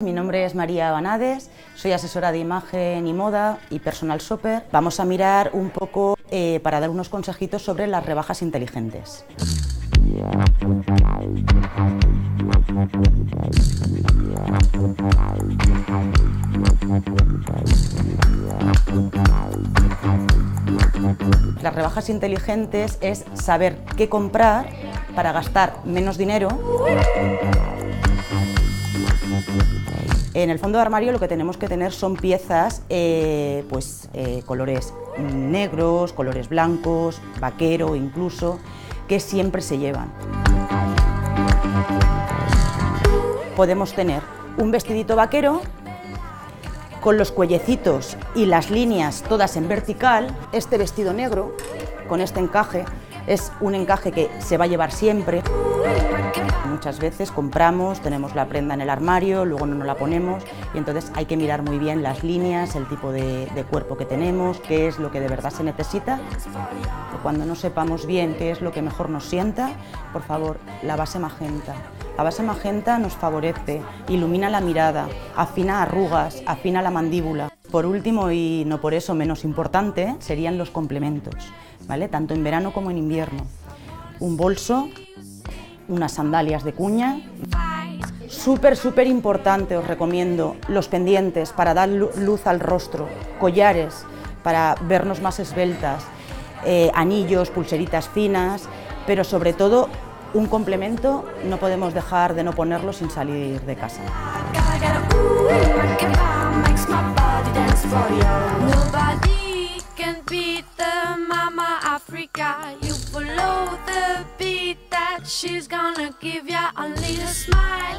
Mi nombre es María Banades, soy asesora de imagen y moda y personal shopper. Vamos a mirar un poco para dar unos consejitos sobre las rebajas inteligentes. Las rebajas inteligentes es saber qué comprar para gastar menos dinero. En el fondo de armario lo que tenemos que tener son piezas, colores negros, colores blancos, vaquero incluso, que siempre se llevan. Podemos tener un vestidito vaquero con los cuellecitos y las líneas todas en vertical. Este vestido negro con este encaje es un encaje que se va a llevar siempre. Muchas veces compramos, tenemos la prenda en el armario, luego no nos la ponemos y entonces hay que mirar muy bien las líneas, el tipo de cuerpo que tenemos, qué es lo que de verdad se necesita. Cuando no sepamos bien qué es lo que mejor nos sienta, por favor, la base magenta. La base magenta nos favorece, ilumina la mirada, afina arrugas, afina la mandíbula. Por último, y no por eso menos importante, serían los complementos, ¿vale? Tanto en verano como en invierno. Un bolso, unas sandalias de cuña. Súper importante, os recomiendo los pendientes para dar luz al rostro, collares para vernos más esbeltas, anillos, pulseritas finas, pero sobre todo un complemento no podemos dejar de no ponerlo sin salir de casa. She's gonna give ya a little smile.